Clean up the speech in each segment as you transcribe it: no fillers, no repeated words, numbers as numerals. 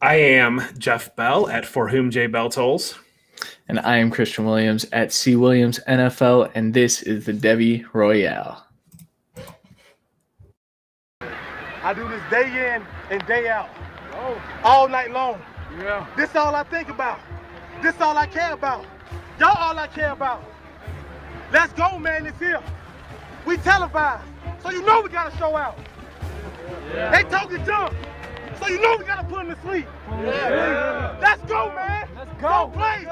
I am Jeff Bell at For Whom J. Bell Tolls. And I am Christian Williams at C. Williams NFL, and this is the Devy Royale. I do this day in and day out, all night long. Yeah. This is all I think about. This is all I care about. Y'all all I care about. Let's go, man, it's here. We televised, so you know we gotta show out. Yeah. They talking junk, so you know we gotta put them to sleep. Yeah. Let's go, man. Let's go. Don't play.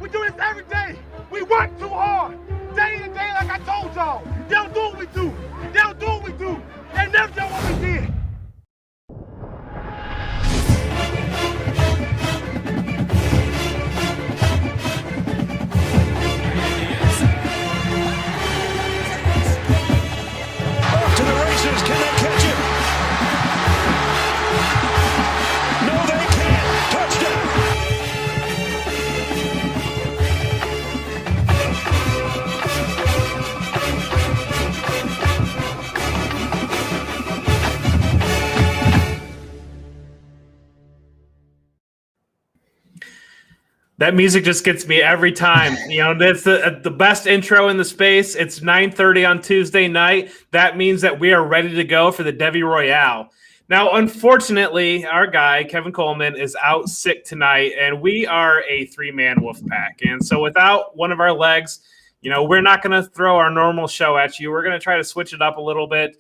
We do this every day. We work too hard, day in and day like I told y'all. They don't do what we do. They don't do what we do. They never done what we did. To the races, can they catch it? No, they can't. Touchdown. That music just gets me every time. You know, that's the best intro in the space. It's 9:30 on Tuesday night. That means that we are ready to go for the Devy Royale. Now, unfortunately, our guy, Kevin Coleman, is out sick tonight, and we are a three-man wolf pack. And so without one of our legs, you know, we're not going to throw our normal show at you. We're going to try to switch it up a little bit.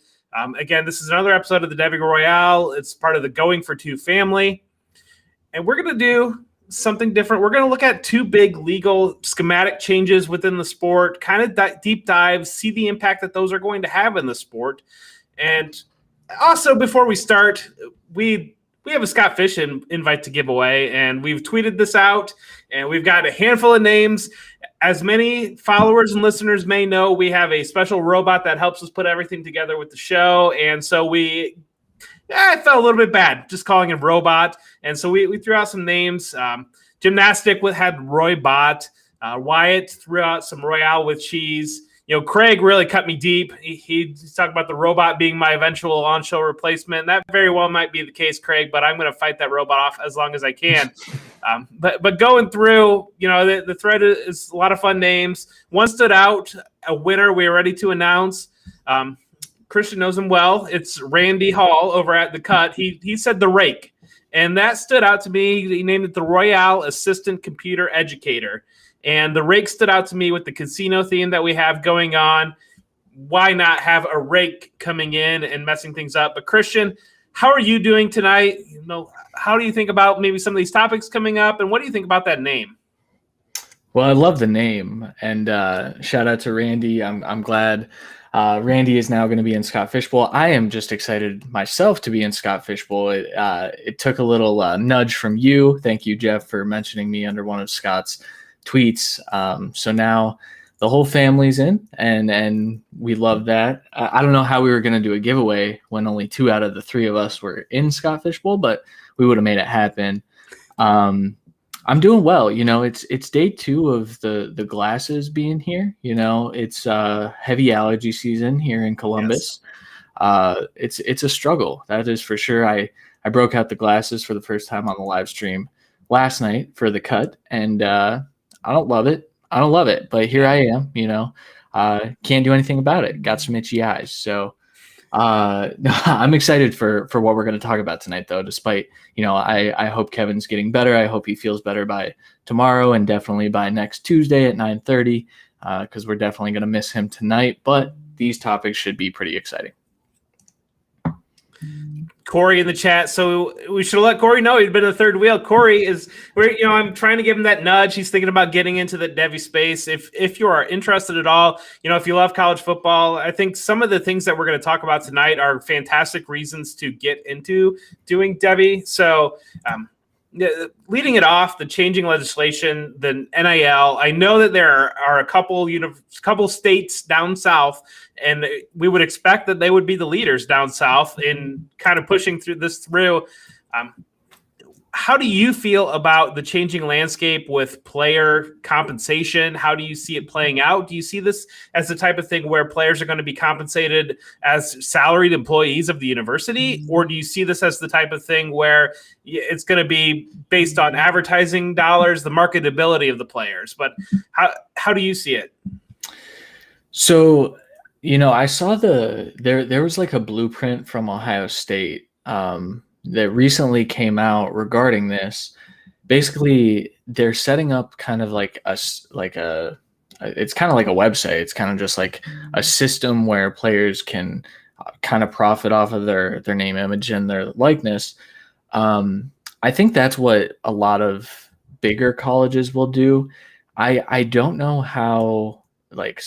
Again, this is another episode of the Devy Royale. It's part of the Going for Two family. And we're going to do something different. We're going to look at two big legal schematic changes within the sport, kind of deep dive, see the impact that those are going to have in the sport. And also, before we start, we have a Scott Fish invite to give away, and we've tweeted this out, and we've got a handful of names. As many followers and listeners may know, we have a special robot that helps us put everything together with the show, and so I felt a little bit bad just calling him Robot. And so we threw out some names. Gymnastic had Roy Bot. Wyatt threw out some Royale with cheese. You know, Craig really cut me deep. He's talking about the robot being my eventual on-show replacement. That very well might be the case, Craig, but I'm going to fight that robot off as long as I can. But going through, you know, the thread is a lot of fun names. One stood out, a winner we're ready to announce. Christian knows him well. It's Randy Hall over at The Cut. He said the Rake, and that stood out to me. He named it the Royale Assistant Computer Educator, and the Rake stood out to me with the casino theme that we have going on. Why not have a rake coming in and messing things up? But Christian, how are you doing tonight? You know, how do you think about maybe some of these topics coming up, and what do you think about that name? Well, I love the name, and shout out to Randy. I'm glad. Randy is now going to be in Scott Fishbowl. I am just excited myself to be in Scott Fishbowl. It took a little nudge from you. Thank you, Jeff, for mentioning me under one of Scott's tweets. So now the whole family's in, and we love that. I don't know how we were going to do a giveaway when only 2 out of the 3 of us were in Scott Fishbowl, but we would have made it happen. I'm doing well. You know, it's day 2 of the glasses being here. You know, it's heavy allergy season here in Columbus. Yes. It's a struggle. That is for sure. I broke out the glasses for the first time on the live stream last night for The Cut, and I don't love it. But here I am, you know, can't do anything about it. Got some itchy eyes. So I'm excited for what we're going to talk about tonight, though, despite, you know, I hope Kevin's getting better. I hope he feels better by tomorrow and definitely by next Tuesday at 9:30, because we're definitely going to miss him tonight. But these topics should be pretty exciting. Corey in the chat. So we should have let Corey know he'd been in the third wheel. Corey I'm trying to give him that nudge. He's thinking about getting into the Devy space. If you are interested at all, you know, if you love college football, I think some of the things that we're going to talk about tonight are fantastic reasons to get into doing Devy. So, leading it off, the changing legislation, the NIL. I know that there are a couple states down south, and we would expect that they would be the leaders down south in kind of pushing through this through. how do you feel about the changing landscape with player compensation? How do you see it playing out? Do you see this as the type of thing where players are going to be compensated as salaried employees of the university? Or do you see this as the type of thing where it's going to be based on advertising dollars, the marketability of the players? But how do you see it? So, I saw there was like a blueprint from Ohio State that recently came out regarding this. Basically, they're setting up kind of like it's kind of like a website. It's kind of just like a system where players can kind of profit off of their name, image, and their likeness. I think that's what a lot of bigger colleges will do. I don't know how like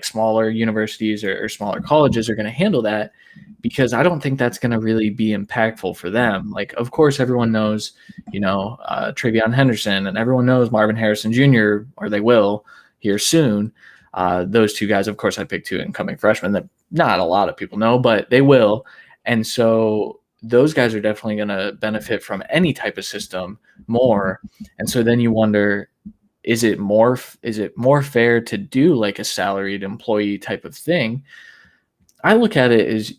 smaller universities or smaller colleges are going to handle that, because I don't think that's going to really be impactful for them. Like, of course, everyone knows, Travion Henderson, and everyone knows Marvin Harrison Jr., or they will here soon. Those two guys, of course, I picked two incoming freshmen that not a lot of people know, but they will. And so those guys are definitely going to benefit from any type of system more. And so then you wonder, is it more fair to do like a salaried employee type of thing? I look at it as,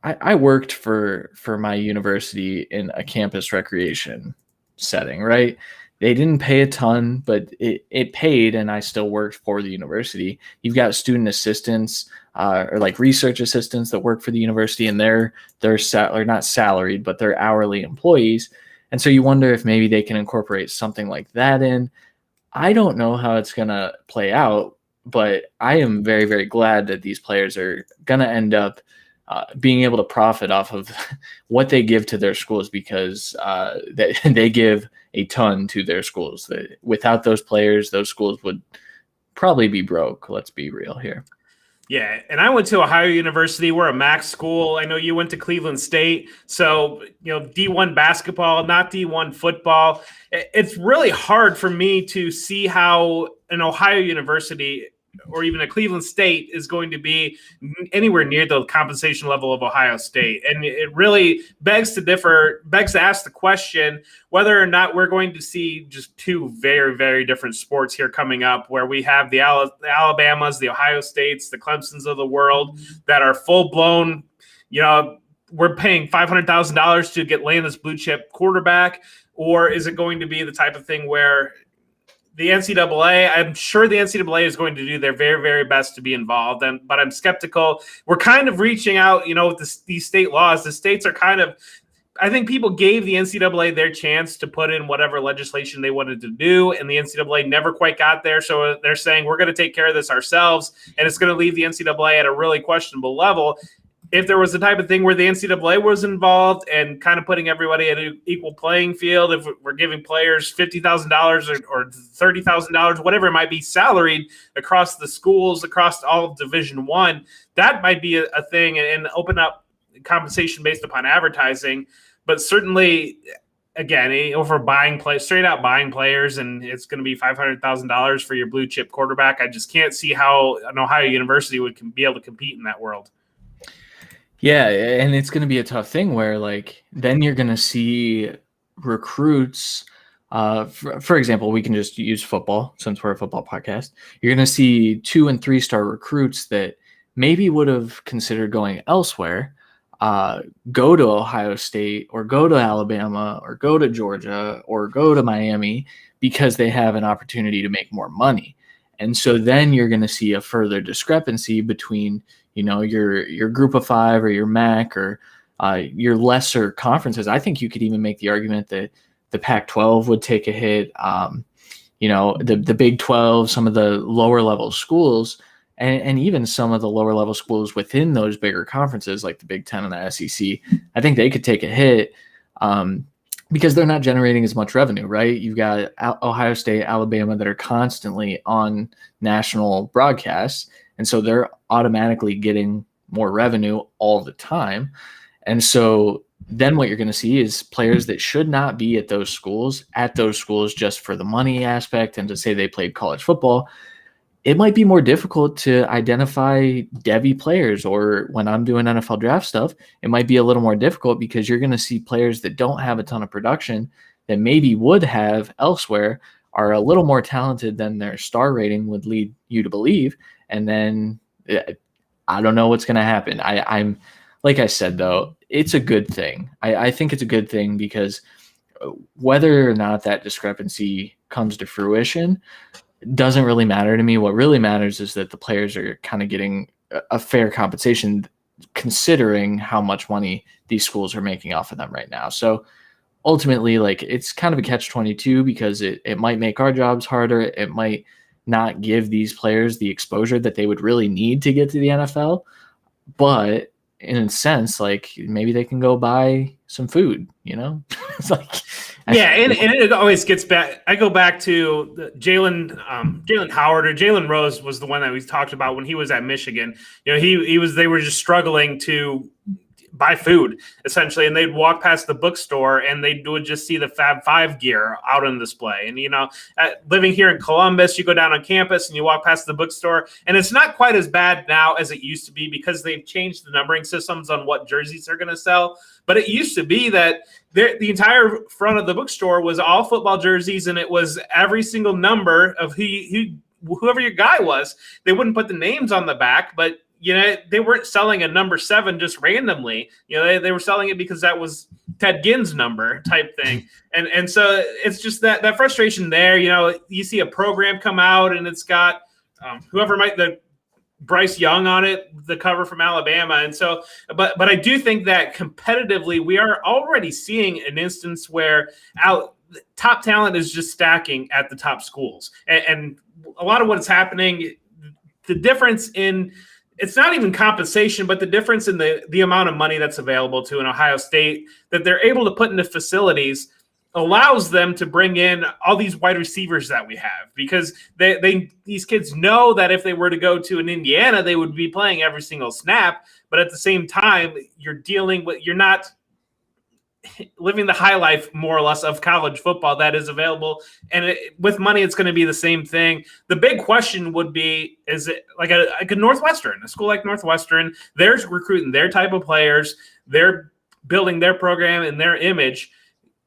I worked for my university in a campus recreation setting, right? They didn't pay a ton, but it paid, and I still worked for the university. You've got student assistants or like research assistants that work for the university, and they're not salaried, but they're hourly employees. And so you wonder if maybe they can incorporate something like that in. I don't know how it's going to play out, but I am very, very glad that these players are going to end up being able to profit off of what they give to their schools, because they give a ton to their schools. Without those players, those schools would probably be broke. Let's be real here. Yeah, and I went to Ohio University. We're a MAC school. I know you went to Cleveland State. So, D1 basketball, not D1 football. It's really hard for me to see how an Ohio University or even a Cleveland State is going to be anywhere near the compensation level of Ohio State. And it really begs to ask the question whether or not we're going to see just two very, very different sports here coming up, where we have the Alabamas, the Ohio States, the Clemsons of the world that are full-blown, we're paying $500,000 to land this blue-chip quarterback. Or is it going to be the type of thing where the NCAA, I'm sure the NCAA is going to do their very, very best to be involved, but I'm skeptical. We're kind of reaching out, with these state laws. The states are kind of, I think people gave the NCAA their chance to put in whatever legislation they wanted to do, and the NCAA never quite got there. So they're saying we're going to take care of this ourselves, and it's going to leave the NCAA at a really questionable level. If there was the type of thing where the NCAA was involved and kind of putting everybody at an equal playing field, if we're giving players $50,000 or $30,000, whatever it might be, salaried across the schools, across all of Division I, that might be a thing and open up compensation based upon advertising. But certainly, again, for straight out buying players, and it's going to be $500,000 for your blue chip quarterback. I just can't see how an Ohio University would be able to compete in that world. Yeah, and it's going to be a tough thing where, then you're going to see recruits. For example, we can just use football since we're a football podcast. You're going to see 2- and 3-star recruits that maybe would have considered going elsewhere, go to Ohio State or go to Alabama or go to Georgia or go to Miami because they have an opportunity to make more money. And so then you're going to see a further discrepancy between your group of 5 or your MAC or your lesser conferences. I think you could even make the argument that the Pac-12 would take a hit. The Big 12, some of the lower level schools, and even some of the lower level schools within those bigger conferences like the Big 10 and the SEC. I think they could take a hit because they're not generating as much revenue, right? You've got Ohio State, Alabama that are constantly on national broadcasts. And so they're automatically getting more revenue all the time. And so then what you're going to see is players that should not be at those schools just for the money aspect and to say they played college football. it might be more difficult to identify Devy players, or when I'm doing NFL draft stuff, it might be a little more difficult because you're going to see players that don't have a ton of production that maybe would have elsewhere are a little more talented than their star rating would lead you to believe. And then I don't know what's going to happen. I'm like I said, though, it's a good thing. I think it's a good thing because whether or not that discrepancy comes to fruition doesn't really matter to me. What really matters is that the players are kind of getting a fair compensation considering how much money these schools are making off of them right now. So ultimately, like, it's kind of a catch-22 because it might make our jobs harder. It might not give these players the exposure that they would really need to get to the NFL. But in a sense, like, maybe they can go buy some food, you know? It's like, yeah, and it always gets back. I go back to Jalen Howard, or Jalen Rose was the one that we talked about when he was at Michigan. You know, they were just struggling to buy food essentially, and they'd walk past the bookstore and they would just see the Fab Five gear out on display. And living here in Columbus, you go down on campus and you walk past the bookstore, and it's not quite as bad now as it used to be because they've changed the numbering systems on what jerseys they're going to sell. But it used to be that the entire front of the bookstore was all football jerseys, and it was every single number of whoever your guy was. They wouldn't put the names on the back, but they weren't selling a number 7 just randomly. They were selling it because that was Ted Ginn's number type thing. And so it's just that frustration there. You see a program come out and it's got the Bryce Young on it, the cover from Alabama. And so, but I do think that competitively, we are already seeing an instance where top talent is just stacking at the top schools. And a lot of what's happening, the difference in, it's not even compensation, but the difference in the amount of money that's available to an Ohio State that they're able to put into facilities allows them to bring in all these wide receivers that we have, because these kids know that if they were to go to an Indiana, they would be playing every single snap. But at the same time, you're not living the high life, more or less, of college football that is available. And with money, it's going to be the same thing. The big question would be, is it like a Northwestern, a school like Northwestern, they're recruiting their type of players, they're building their program and their image.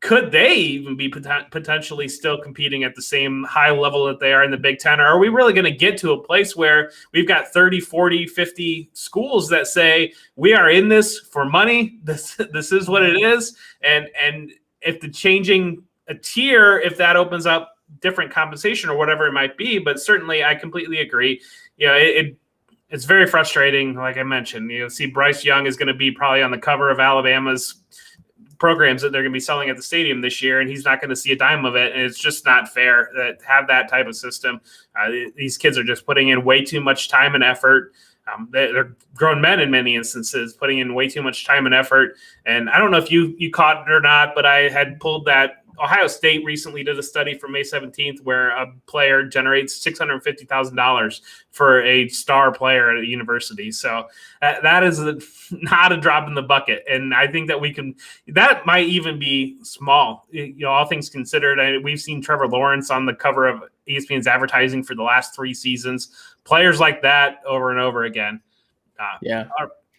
Could they even be potentially still competing at the same high level that they are in the Big Ten? Or are we really going to get to a place where we've got 30, 40, 50 schools that say, we are in this for money, this is what it is? And if the changing a tier, if that opens up different compensation or whatever it might be, but certainly I completely agree. It's very frustrating. Like I mentioned, see Bryce Young is going to be probably on the cover of Alabama's programs that they're going to be selling at the stadium this year, and he's not going to see a dime of it. And it's just not fair to have that type of system. These kids are just putting in way too much time and effort. They're grown men in many instances, putting in way too much time and effort. And I don't know if you caught it or not, but I had pulled that Ohio State recently did a study from May 17th where a player generates $650,000 for a star player at a university. So that is not a drop in the bucket. And I think that that might even be small, all things considered. We've seen Trevor Lawrence on the cover of ESPN's advertising for the last 3 seasons, players like that over and over again.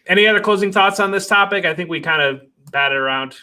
Any other closing thoughts on this topic? I think we kind of batted around.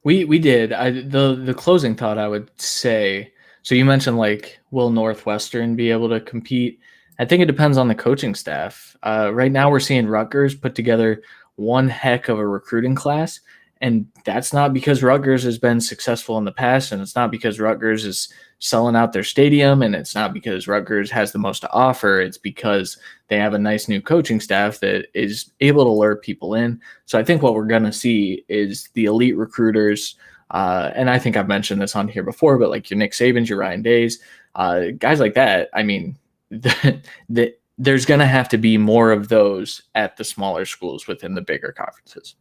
We did. The closing thought I would say, so you mentioned, like, will Northwestern be able to compete? I think it depends on the coaching staff. Right now we're seeing Rutgers put together one heck of a recruiting class, and that's not because Rutgers has been successful in the past, and it's not because Rutgers is selling out their stadium, and it's not because Rutgers has the most to offer. It's because they have a nice new coaching staff that is able to lure people in. So I think what we're going to see is the elite recruiters, and I think I've mentioned this on here before, but like your Nick Sabans, your Ryan Days, guys like that. I mean, there's going to have to be more of those at the smaller schools within the bigger conferences.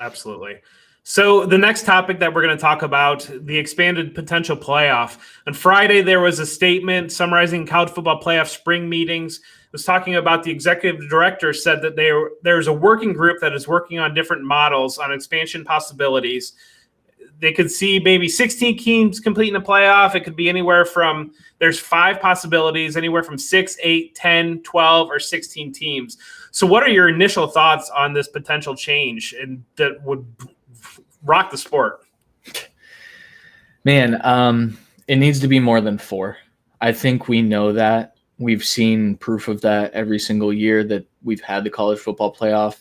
Absolutely. So the next topic that we're going to talk about, the expanded potential playoff. On Friday, there was a statement summarizing college football playoff spring meetings. It was talking about the executive director said that there's a working group that is working on different models on expansion possibilities. they could see maybe 16 teams completing the playoff. It could be anywhere from, there's 5 possibilities, anywhere from 6, 8, 10, 12, or 16 teams. So what are your initial thoughts on this potential change and that would rock the sport? Man, it needs to be more than 4. I think we know that. We've seen proof of that every single year that we've had the college football playoff.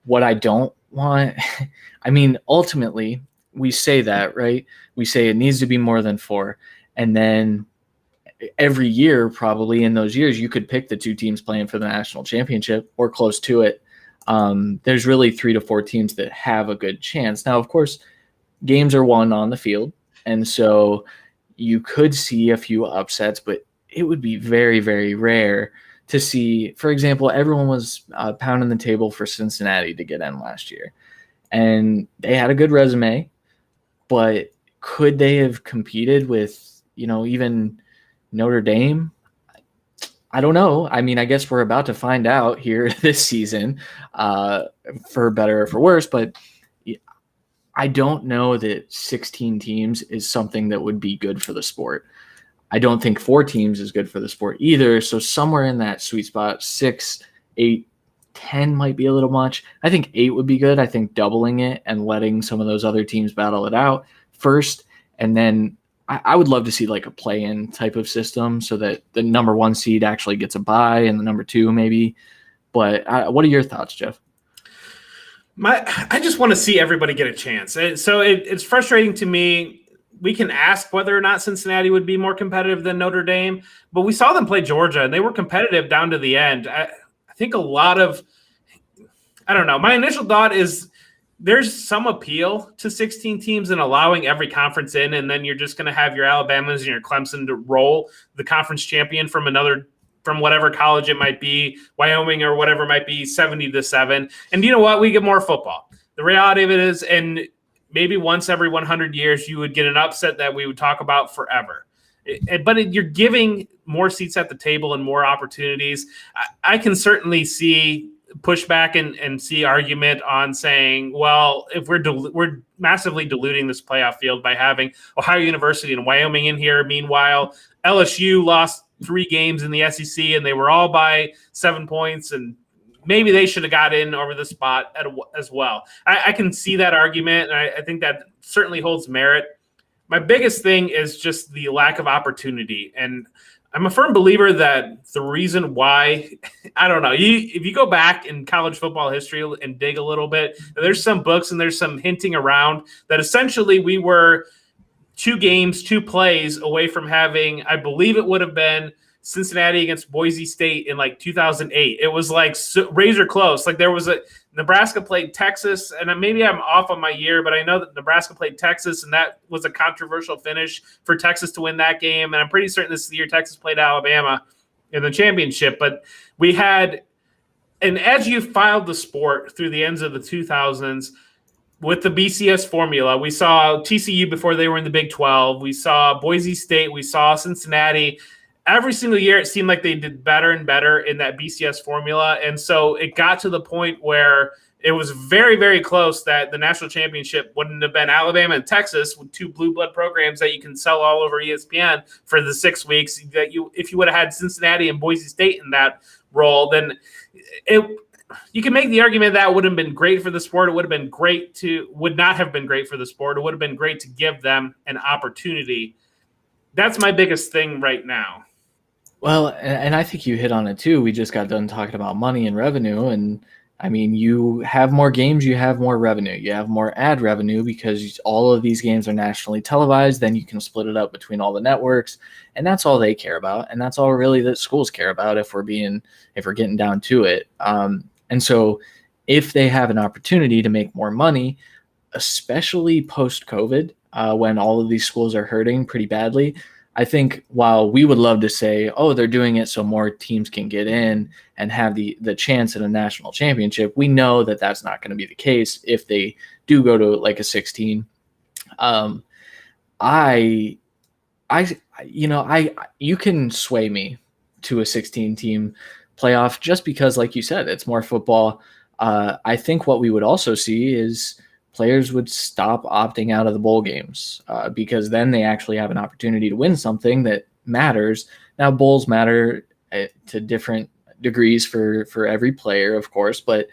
What I don't want, I mean, ultimately, we say that, right? We say it needs to be more than 4. And then every year, probably in those years, you could pick the 2 teams playing for the national championship or close to it. There's really 3 to 4 teams that have a good chance. Now, of course, games are won on the field. And so you could see a few upsets, but it would be very, very rare to see. For example, everyone was pounding the table for Cincinnati to get in last year. And they had a good resume, but could they have competed with, even Notre Dame? I don't know. I mean, I guess we're about to find out here this season, for better or for worse, but I don't know that 16 teams is something that would be good for the sport. I don't think 4 teams is good for the sport either. So somewhere in that sweet spot, 6, 8, 10 might be a little much. I think 8 would be good. I think doubling it and letting some of those other teams battle it out first. And then I would love to see like a play-in type of system so that the number 1 seed actually gets a bye and the number 2 maybe. But what are your thoughts, Jeff? I just want to see everybody get a chance. So it's frustrating to me. We can ask whether or not Cincinnati would be more competitive than Notre Dame, but we saw them play Georgia, and they were competitive down to the end. I think a lot of – I don't know. My initial thought is there's some appeal to 16 teams and allowing every conference in, and then you're just going to have your Alabamas and your Clemson to roll the conference champion from whatever college it might be, Wyoming or whatever it might be, 70-7. And you know what? We get more football. The reality of it is, and maybe once every 100 years, you would get an upset that we would talk about forever. But you're giving more seats at the table and more opportunities. I can certainly see pushback and see argument on saying, well, if we're massively diluting this playoff field by having Ohio University and Wyoming in here. Meanwhile, LSU lost 3 games in the SEC, and they were all by 7 points, and maybe they should have got in over the spot as well. I can see that argument, and I think that certainly holds merit. My biggest thing is just the lack of opportunity, and I'm a firm believer that the reason why, I don't know, if you go back in college football history and dig a little bit, there's some books and there's some hinting around that essentially we were 2 games, 2 plays away from having, I believe it would have been Cincinnati against Boise State in like 2008. It was like razor close. Like there was a Nebraska played Texas, and maybe I'm off on my year, but I know that Nebraska played Texas, and that was a controversial finish for Texas to win that game. And I'm pretty certain this is the year Texas played Alabama in the championship. But we had, and as you filed the sport through the ends of the 2000s, with the BCS formula, we saw TCU before they were in the Big 12. We saw Boise State. We saw Cincinnati. Every single year, it seemed like they did better and better in that BCS formula. And so it got to the point where it was very, very close that the national championship wouldn't have been Alabama and Texas with 2 blue blood programs that you can sell all over ESPN for the 6 weeks. That if you would have had Cincinnati and Boise State in that role, then you can make the argument that would have been great for the sport. It would not have been great for the sport. It would have been great to give them an opportunity. That's my biggest thing right now. Well, and I think you hit on it too. We just got done talking about money and revenue. And I mean, you have more games, you have more revenue. You have more ad revenue because all of these games are nationally televised. Then you can split it up between all the networks. And that's all they care about. And that's all really that schools care about if we're getting down to it. And so if they have an opportunity to make more money, especially post-COVID, when all of these schools are hurting pretty badly, I think while we would love to say, oh, they're doing it so more teams can get in and have the chance at a national championship, we know that that's not going to be the case if they do go to like a 16. You can sway me to a 16 team playoff just because, like you said, it's more football. I think what we would also see is players would stop opting out of the bowl games because then they actually have an opportunity to win something that matters. Now, bowls matter to different degrees for every player, of course, but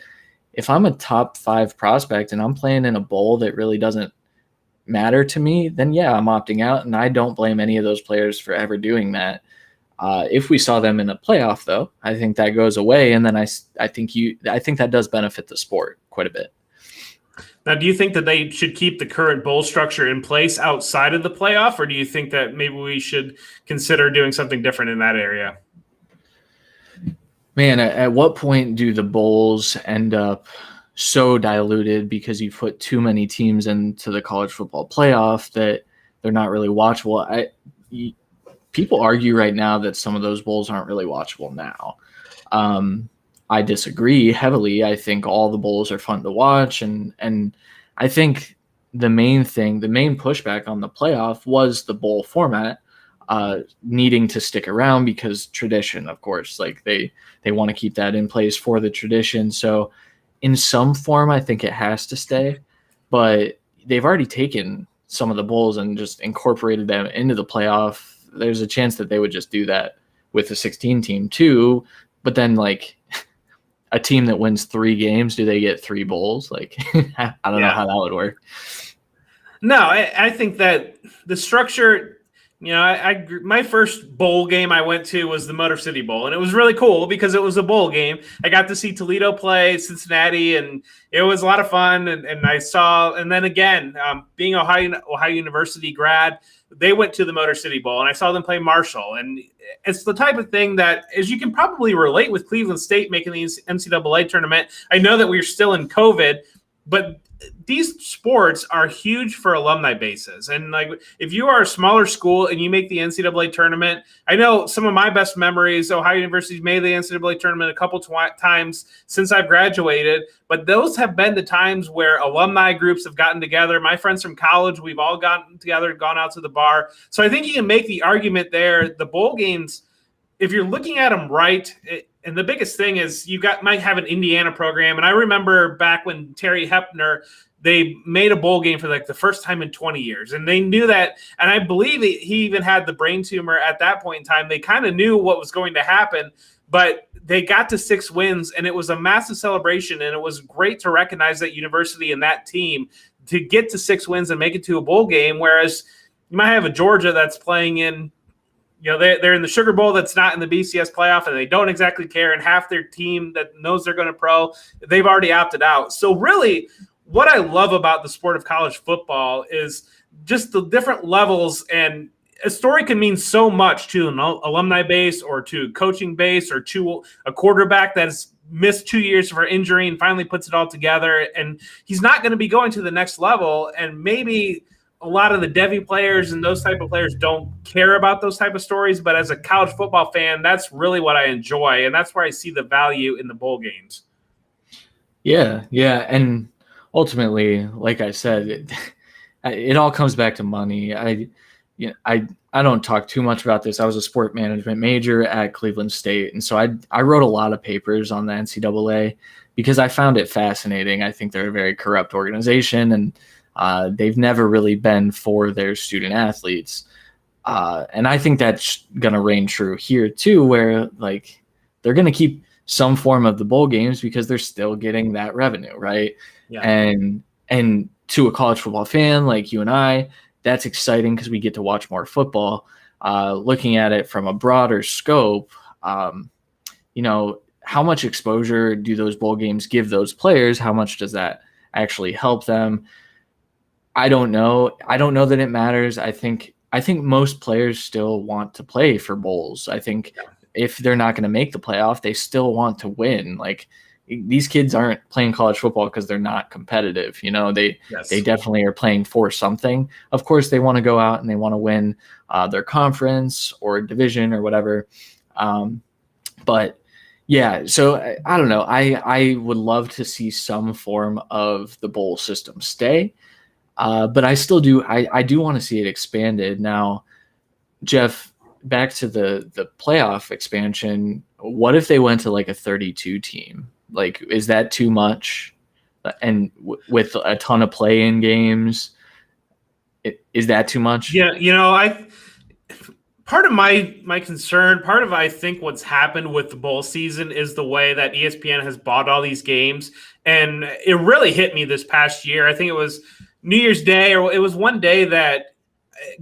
if I'm a top 5 prospect and I'm playing in a bowl that really doesn't matter to me, then yeah, I'm opting out, and I don't blame any of those players for ever doing that. If we saw them in a playoff, though, I think that goes away, and then I think that does benefit the sport quite a bit. Now, do you think that they should keep the current bowl structure in place outside of the playoff, or do you think that maybe we should consider doing something different in that area? Man, at what point do the bowls end up so diluted because you put too many teams into the college football playoff that they're not really watchable? People argue right now that some of those bowls aren't really watchable now. I disagree heavily. I think all the bowls are fun to watch, and I think the main pushback on the playoff was the bowl format needing to stick around because tradition, of course, like they want to keep that in place for the tradition. So in some form, I think it has to stay, but they've already taken some of the bowls and just incorporated them into the playoff. There's a chance that they would just do that with the 16 team too, but then like a team that wins 3 games, do they get 3 bowls? Like, I don't know how that would work. No, I think that the structure, my first bowl game I went to was the Motor City Bowl, and it was really cool because it was a bowl game. I got to see Toledo play Cincinnati, and it was a lot of fun. And I saw, and then again, being Ohio University grad, they went to the Motor City Bowl, and I saw them play Marshall. And it's the type of thing that, as you can probably relate with Cleveland State making the NCAA tournament. I know that we're still in COVID, but these sports are huge for alumni bases. And like, if you are a smaller school and you make the NCAA tournament, I know some of my best memories, Ohio University's made the NCAA tournament a couple times since I've graduated, but those have been the times where alumni groups have gotten together. My friends from college, we've all gotten together, gone out to the bar. So I think you can make the argument there. The bowl games, if you're looking at them right, and the biggest thing is might have an Indiana program. And I remember back when Terry Hepner, they made a bowl game for like the first time in 20 years. And they knew that. And I believe he even had the brain tumor at that point in time. They kind of knew what was going to happen, but they got to 6 wins, and it was a massive celebration. And it was great to recognize that university and that team to get to 6 wins and make it to a bowl game. Whereas you might have a Georgia that's playing in, they're in the Sugar Bowl that's not in the BCS playoff, and they don't exactly care. And half their team that knows they're going to pro, they've already opted out. So really, what I love about the sport of college football is just the different levels. And a story can mean so much to an alumni base or to coaching base or to a quarterback that's missed 2 years for injury and finally puts it all together. And he's not going to be going to the next level. And maybe a lot of the Devy players and those type of players don't care about those type of stories. But as a college football fan, that's really what I enjoy. And that's where I see the value in the bowl games. Yeah. And ultimately, like I said, it all comes back to money. I don't talk too much about this. I was a sport management major at Cleveland State, and so I wrote a lot of papers on the NCAA because I found it fascinating. I think they're a very corrupt organization, and they've never really been for their student athletes. And I think that's going to reign true here too, where like they're going to keep some form of the bowl games because they're still getting that revenue, right? Yeah. And to a college football fan like you and I, that's exciting because we get to watch more football. Looking at it from a broader scope, how much exposure do those bowl games give those players? How much does that actually help them? I don't know. I don't know that it matters. I think most players still want to play for bowls. I think if they're not going to make the playoff, they still want to win. Like, these kids aren't playing college football because they're not competitive. They definitely are playing for something. Of course, they want to go out and they want to win their conference or division or whatever. But yeah, so I don't know. I would love to see some form of the bowl system stay, but I still do. I do want to see it expanded. Now, Jeff, back to the playoff expansion. What if they went to like a 32 team? Like, is that too much? and with a ton of play-in games. Is that too much? Yeah, part of my concern, part of I think what's happened with the bowl season is the way that ESPN has bought all these games, and it really hit me this past year. I think it was New Year's Day, or it was one day that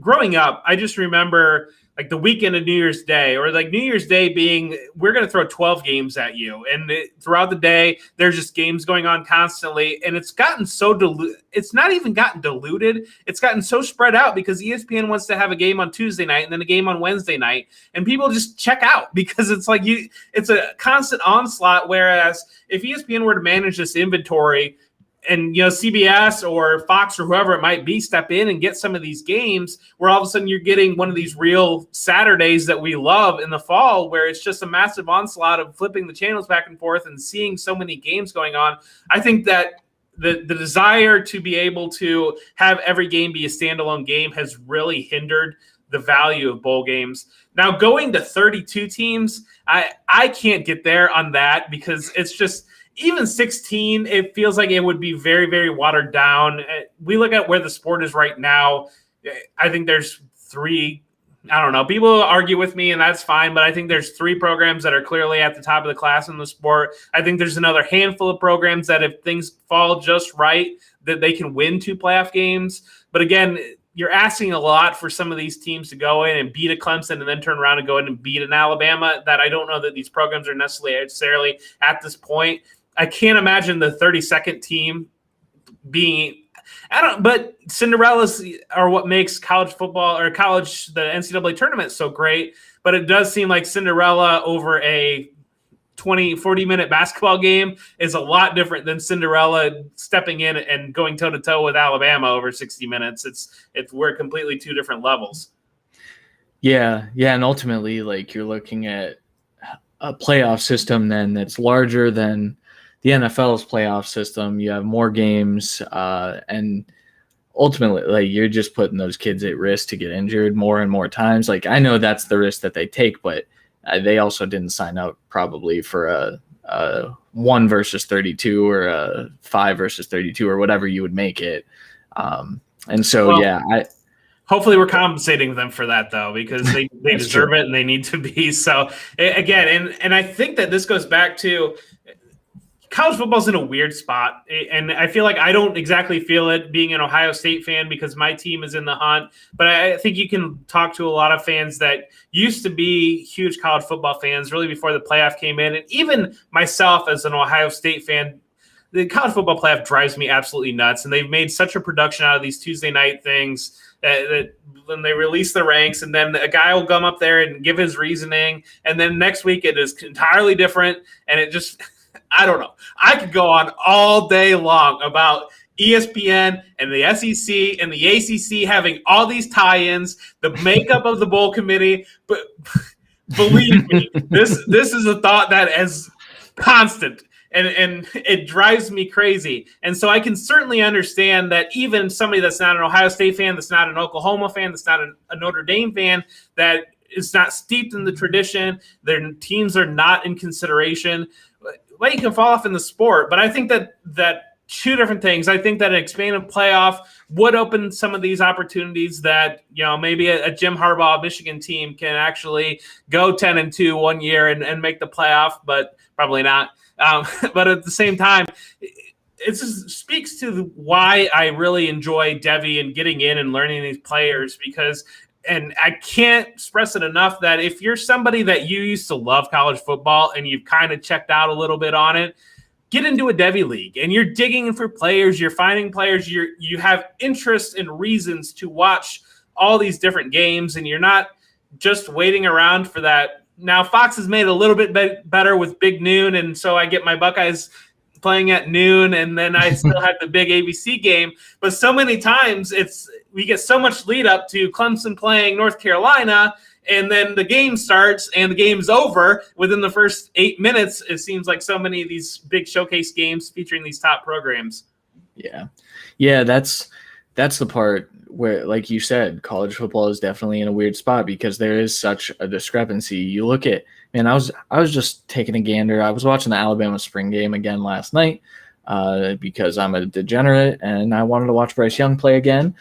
growing up, I just remember like the weekend of New Year's Day, or like New Year's Day being, we're going to throw 12 games at you. And throughout the day, there's just games going on constantly. And it's gotten so diluted. It's not even gotten diluted. It's gotten so spread out because ESPN wants to have a game on Tuesday night and then a game on Wednesday night. And people just check out because it's like it's a constant onslaught. Whereas if ESPN were to manage this inventory, and CBS or Fox or whoever it might be step in and get some of these games, where all of a sudden you're getting one of these real Saturdays that we love in the fall, where it's just a massive onslaught of flipping the channels back and forth and seeing so many games going on. I think that the desire to be able to have every game be a standalone game has really hindered the value of bowl games. Now, going to 32 teams, I can't get there on that, because it's just, even 16, it feels like it would be very, very watered down. We look at where the sport is right now. I think there's 3, I don't know, people argue with me and that's fine, but I think there's 3 programs that are clearly at the top of the class in the sport. I think there's another handful of programs that if things fall just right, that they can win 2 playoff games. But again, you're asking a lot for some of these teams to go in and beat a Clemson and then turn around and go in and beat an Alabama, that I don't know that these programs are necessarily at this point. I can't imagine the 32nd team being, but Cinderellas are what makes college football or the NCAA tournament so great. But it does seem like Cinderella over a 40 minute basketball game is a lot different than Cinderella stepping in and going toe to toe with Alabama over 60 minutes. We're completely 2 different levels. Yeah. And ultimately, like, you're looking at a playoff system then that's larger than the NFL's playoff system. You have more games, and ultimately, like, you're just putting those kids at risk to get injured more and more times. Like, I know that's the risk that they take, but they also didn't sign up probably for a 1 versus 32 or a 5 versus 32 or whatever you would make it. And so, hopefully we're compensating them for that, though, because they deserve it and they need to be. So again, and I think that this goes back to college football's in a weird spot, and I feel like I don't exactly feel it being an Ohio State fan because my team is in the hunt, but I think you can talk to a lot of fans that used to be huge college football fans really before the playoff came in, and even myself as an Ohio State fan, the college football playoff drives me absolutely nuts, and they've made such a production out of these Tuesday night things that when they release the ranks, and then a guy will come up there and give his reasoning, and then next week it is entirely different, and it just – I don't know. I could go on all day long about ESPN and the SEC and the ACC having all these tie-ins, the makeup of the bowl committee. But believe me, this is a thought that is constant, and it drives me crazy. And so I can certainly understand that even somebody that's not an Ohio State fan, that's not an Oklahoma fan, that's not a Notre Dame fan, that is not steeped in the tradition, their teams are not in consideration. Well, you can fall off in the sport, but I think that 2 different things. I think that an expanded playoff would open some of these opportunities that, maybe a Jim Harbaugh Michigan team can actually go 10-2 one year and make the playoff, but probably not. But at the same time, it just speaks to why I really enjoy Devy and getting in and learning these players, because and I can't express it enough that if you're somebody that you used to love college football and you've kind of checked out a little bit on it, get into a Devy league and you're digging for players, you're finding players, you have interest and reasons to watch all these different games, and you're not just waiting around for that. Now, Fox has made it a little bit better with Big Noon, and so I get my Buckeyes playing at noon, and then I still have the big ABC game. But so many times we get so much lead up to Clemson playing North Carolina, and then the game starts and the game's over within the first 8 minutes. It seems like so many of these big showcase games featuring these top programs. Yeah, that's the part where, like you said, college football is definitely in a weird spot because there is such a discrepancy. You look at, man, I was just taking a gander. I was watching the Alabama spring game again last night. because I'm a degenerate and I wanted to watch Bryce Young play again.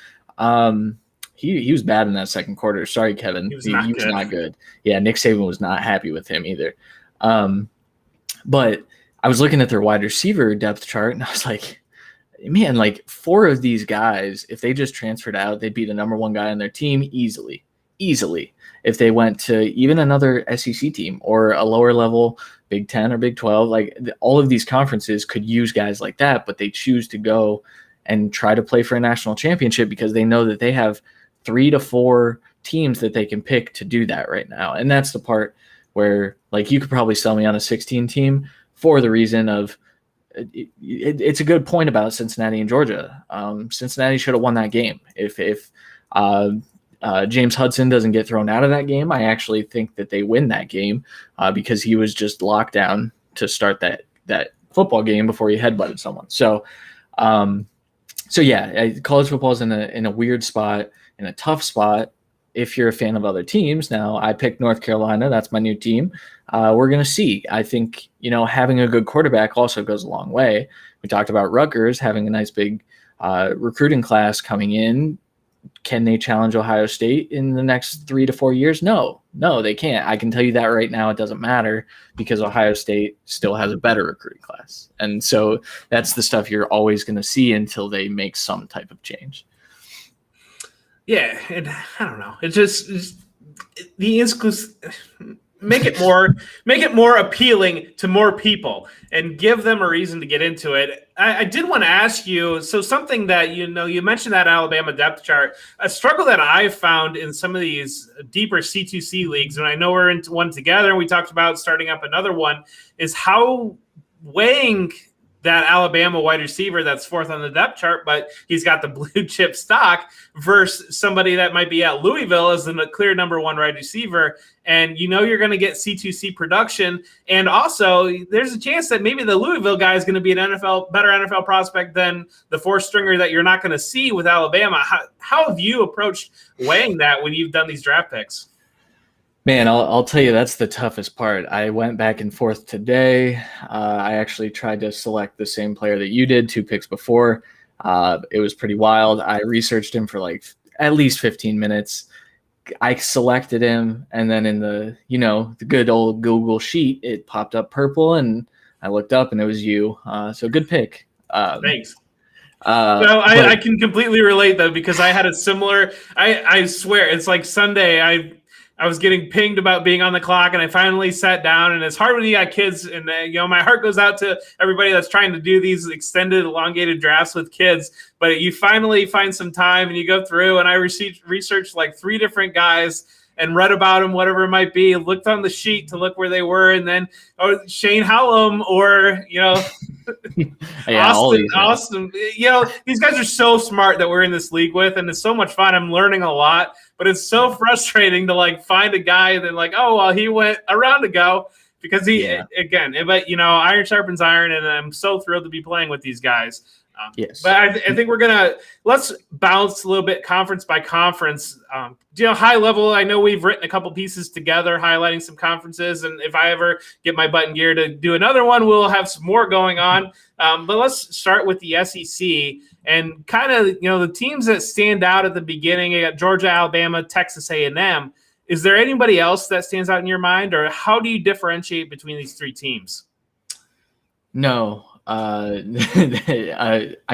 He was bad in that second quarter. Sorry, Kevin. He was not good. Yeah, Nick Saban was not happy with him either. But I was looking at their wide receiver depth chart, and I was like, man, like 4 of these guys, if they just transferred out, they'd be the number 1 guy on their team easily. If they went to even another SEC team or a lower level Big 10 or Big 12, like all of these conferences could use guys like that, but they choose to go and try to play for a national championship because they know that they have 3 to 4 teams that they can pick to do that right now. And that's the part where, like, you could probably sell me on a 16 team for the reason of it's a good point about Cincinnati and Georgia. Cincinnati should have won that game. If James Hudson doesn't get thrown out of that game, I actually think that they win that game because he was just locked down to start that football game before he headbutted someone. So yeah, college football is in a weird spot, in a tough spot. If you're a fan of other teams, now I picked North Carolina. That's my new team. We're going to see. I think, having a good quarterback also goes a long way. We talked about Rutgers having a nice big recruiting class coming in. Can they challenge Ohio State in the next 3 to 4 years? No, they can't. I can tell you that right now. It doesn't matter because Ohio State still has a better recruiting class. And so that's the stuff you're always going to see until they make some type of change. Yeah, and I don't know. It's just the make it more appealing to more people and give them a reason to get into it. I did want to ask you, so something that you mentioned that Alabama depth chart, a struggle that I've found in some of these deeper C2C leagues, and I know we're into one together and we talked about starting up another one, is how weighing that Alabama wide receiver that's 4th on the depth chart, but he's got the blue chip stock versus somebody that might be at Louisville as the clear number 1 wide receiver. And you're going to get C2C production. And also there's a chance that maybe the Louisville guy is going to be better NFL prospect than the 4th stringer that you're not going to see with Alabama. How have you approached weighing that when you've done these draft picks? Man, I'll tell you, that's the toughest part. I went back and forth today. I actually tried to select the same player that you did 2 picks before. It was pretty wild. I researched him for like at least 15 minutes. I selected him, and then in the good old Google sheet, it popped up purple, and I looked up, and it was you. So good pick. Thanks. I can completely relate, though, because I had a similar – I swear, it's like Sunday I was getting pinged about being on the clock, and I finally sat down. And it's hard when you got kids, and my heart goes out to everybody that's trying to do these extended, elongated drafts with kids. But you finally find some time, and you go through. And I researched like 3 different guys and read about them, whatever it might be. Looked on the sheet to look where they were, and then Shane Hallam or yeah, Austin. These guys are so smart that we're in this league with, and it's so much fun. I'm learning a lot. But it's so frustrating to find a guy that he went a round ago because but iron sharpens iron, and I'm so thrilled to be playing with these guys. Yes. But I think let's bounce a little bit conference by conference. High level, I know we've written a couple pieces together highlighting some conferences, and if I ever get my butt in gear to do another one, we'll have some more going on. But let's start with the SEC and kind of, the teams that stand out at the beginning. You got Georgia, Alabama, Texas A&M. Is there anybody else that stands out in your mind, or how do you differentiate between these 3 teams? No. I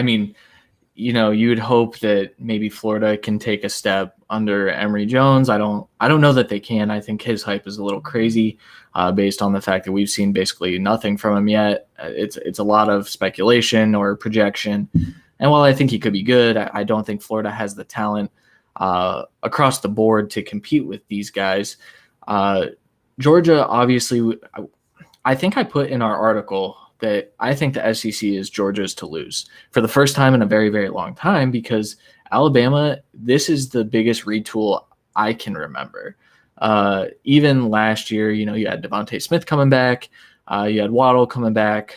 mean, you would hope that maybe Florida can take a step under Emory Jones. I don't know that they can. I think his hype is a little crazy based on the fact that we've seen basically nothing from him yet. It's a lot of speculation or projection. And while I think he could be good, I don't think Florida has the talent across the board to compete with these guys. Georgia, obviously, I think I put in our article that I think the SEC is Georgia's to lose for the first time in a very, very long time, because Alabama, this is the biggest retool I can remember. Even last year, you had Devontae Smith coming back. You had Waddle coming back.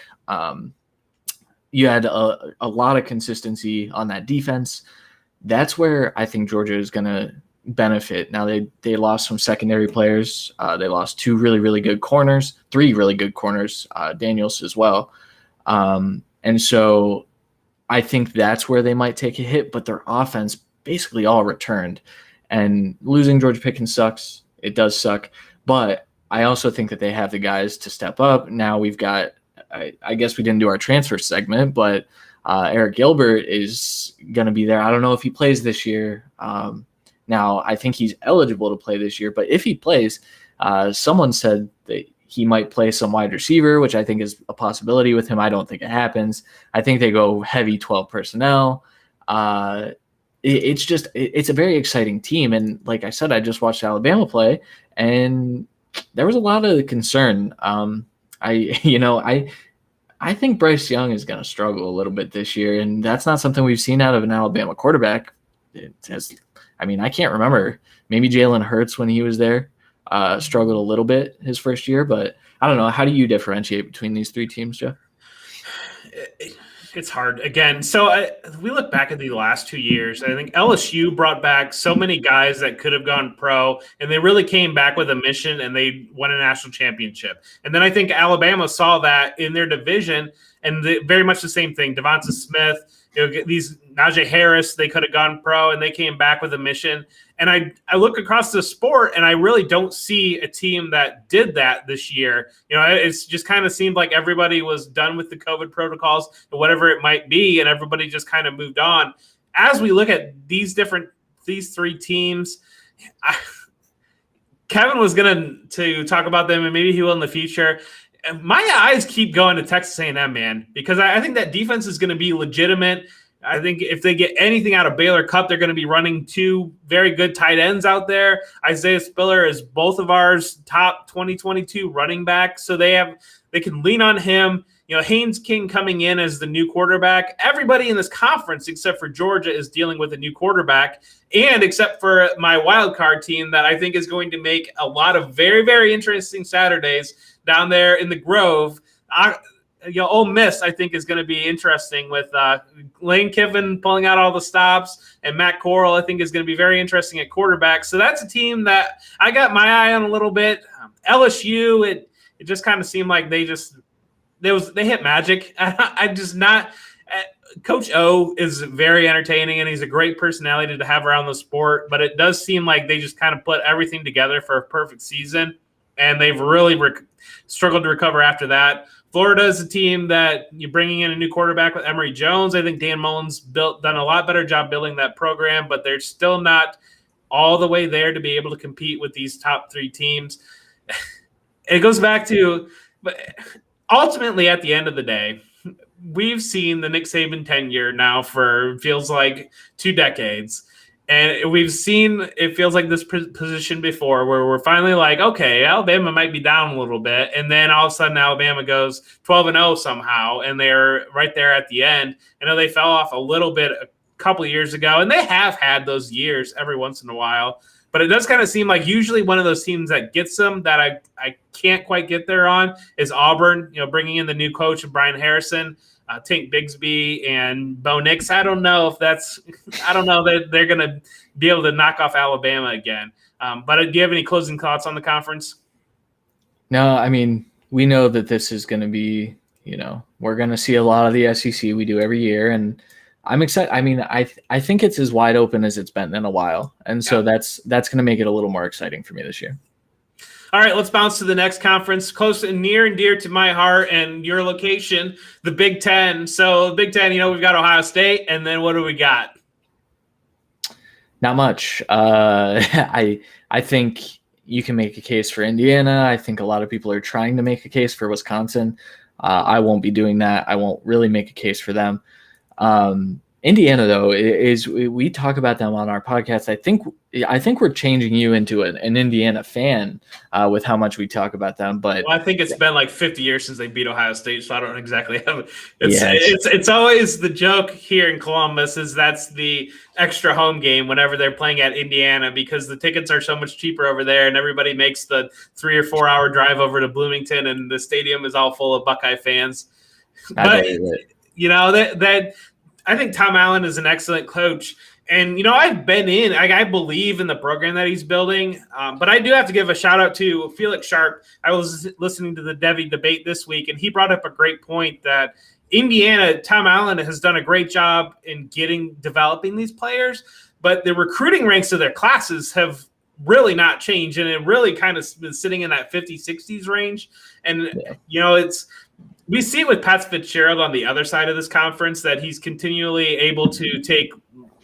You had a lot of consistency on that defense. That's where I think Georgia is going to benefit. Now they lost some secondary players. They lost 2 really, really good corners, 3 really good corners, Daniels as well. And so I think that's where they might take a hit, but their offense basically all returned. And losing George Pickens sucks. It does suck. But I also think that they have the guys to step up. Now we've got, I guess we didn't do our transfer segment, but Eric Gilbert is going to be there. I don't know if he plays this year. Now, I think he's eligible to play this year, but if he plays, someone said that he might play some wide receiver, which I think is a possibility with him. I don't think it happens. I think they go heavy 12 personnel. It's a very exciting team. And like I said, I just watched Alabama play, and there was a lot of concern. I think Bryce Young is going to struggle a little bit this year, and that's not something we've seen out of an Alabama quarterback. I can't remember. Maybe Jalen Hurts when he was there struggled a little bit his first year, but I don't know. How do you differentiate between these three teams, Jeff? It's hard again. So we look back at the last 2 years. I think LSU brought back so many guys that could have gone pro, and they really came back with a mission, and they won a national championship. And then I think Alabama saw that in their division, and very much the same thing. Devonta Smith, these Najee Harris, they could have gone pro, and they came back with a mission. And I look across the sport, and I really don't see a team that did that this year. It's just kind of seemed like everybody was done with the COVID protocols and whatever it might be, and everybody just kind of moved on. As we look at these three teams, Kevin was going to talk about them, and maybe he will in the future. My eyes keep going to Texas A&M, man, because I think that defense is going to be legitimate. I think if they get anything out of Baylor Cup, they're going to be running two very good tight ends out there. Isaiah Spiller is both of ours top 2022 running back, so they can lean on him. Haynes King coming in as the new quarterback. Everybody in this conference, except for Georgia, is dealing with a new quarterback, and except for my wild card team that I think is going to make a lot of very, very interesting Saturdays down there in the Grove. Ole Miss, I think, is going to be interesting with Lane Kiffin pulling out all the stops, and Matt Corral, I think, is going to be very interesting at quarterback. So that's a team that I got my eye on a little bit. LSU, it just kind of seemed like they hit magic. I just not. Coach O is very entertaining, and he's a great personality to have around the sport. But it does seem like they just kind of put everything together for a perfect season, and they've really struggled to recover after that. Florida is a team that you're bringing in a new quarterback with Emory Jones. I think Dan Mullen's done a lot better job building that program, but they're still not all the way there to be able to compete with these top three teams. It goes back to, but ultimately at the end of the day, we've seen the Nick Saban tenure now for feels like 2 decades. And we've seen, it feels like this position before where we're finally like, okay, Alabama might be down a little bit. And then all of a sudden Alabama goes 12-0 somehow, and they're right there at the end. I know they fell off a little bit a couple of years ago, and they have had those years every once in a while. But it does kind of seem like usually one of those teams that gets them that I can't quite get there on is Auburn, bringing in the new coach of Brian Harrison. Tank Bigsby and Bo Nix. I don't know that they're going to be able to knock off Alabama again. But do you have any closing thoughts on the conference? No, we know that this is going to be, we're going to see a lot of the SEC. We do every year, and I'm excited. I think it's as wide open as it's been in a while. And so that's going to make it a little more exciting for me this year. All right, let's bounce to the next conference, close and near and dear to my heart and your location, the Big Ten. So Big Ten, we've got Ohio State, and then what do we got? Not much. I think you can make a case for Indiana. I think a lot of people are trying to make a case for Wisconsin. I won't be doing that. I won't really make a case for them. Indiana, though, we talk about them on our podcast. I think we're changing you into an Indiana fan with how much we talk about them. But I think it's been like 50 years since they beat Ohio State, so I don't exactly have. It's always the joke here in Columbus is that's the extra home game whenever they're playing at Indiana because the tickets are so much cheaper over there, and everybody makes the 3 or 4 hour drive over to Bloomington, and the stadium is all full of Buckeye fans. But that. I think Tom Allen is an excellent coach. And, I've been in, I believe in the program that he's building. But I do have to give a shout out to Felix Sharp. I was listening to the Devy debate this week, and he brought up a great point that Indiana, Tom Allen has done a great job in developing these players, but the recruiting ranks of their classes have really not changed, and it really kind of been sitting in that 50, 60s range. And, we see with Pat Fitzgerald on the other side of this conference that he's continually able to take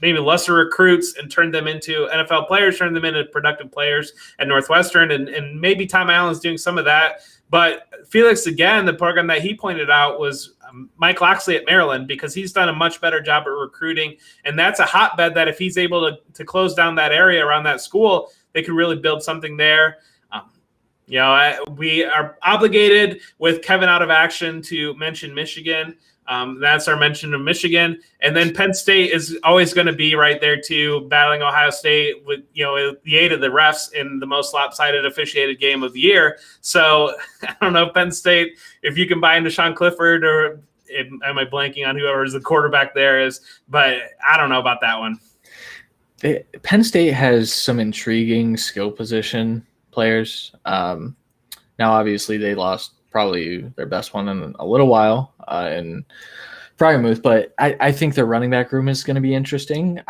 maybe lesser recruits and turn them into NFL players, turn them into productive players at Northwestern. And maybe Tom Allen's doing some of that. But Felix, again, the program that he pointed out was Mike Loxley at Maryland, because he's done a much better job at recruiting. And that's a hotbed that if he's able to close down that area around that school, they could really build something there. We are obligated with Kevin out of action to mention Michigan. That's our mention of Michigan. And then Penn State is always going to be right there too, battling Ohio State with, the aid of the refs in the most lopsided officiated game of the year. So I don't know, Penn State, if you can buy into Sean Clifford, or am I blanking on whoever the quarterback there is, but I don't know about that one. Penn State has some intriguing skill position players. Now, obviously, they lost probably their best one in a little while in Fryermuth, but I think their running back room is going to be interesting.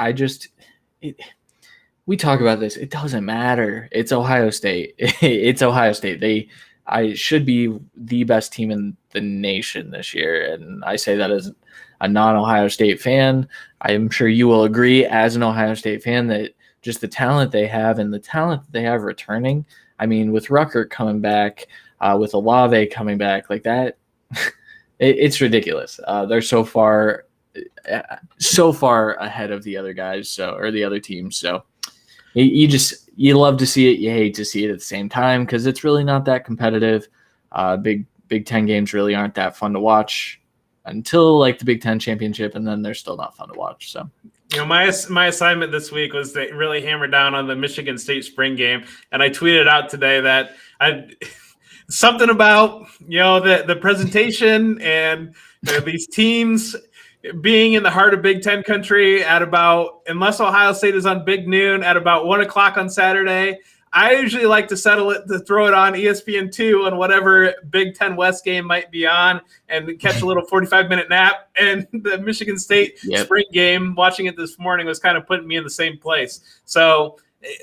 We talk about this. It doesn't matter. It's Ohio State. It's Ohio State. I should be the best team in the nation this year, and I say that as a non-Ohio State fan. I'm sure you will agree as an Ohio State fan that just the talent they have and the talent that they have returning. I mean, with Rucker coming back, with Olave coming back, like that, it's ridiculous. They're so far ahead of the other guys, or the other teams. So you love to see it, you hate to see it at the same time, because it's really not that competitive. Big Ten games really aren't that fun to watch until like the Big Ten championship, and then they're still not fun to watch. So. My assignment this week was to really hammer down on the Michigan State spring game, and I tweeted out today that something about the presentation and these teams being in the heart of Big Ten country at about, unless Ohio State is on Big Noon at about 1:00 on Saturday. I usually like to settle it to throw it on ESPN2 on whatever Big Ten West game might be on and catch a little 45-minute nap. And the Michigan State spring game, watching it this morning, was kind of putting me in the same place. So,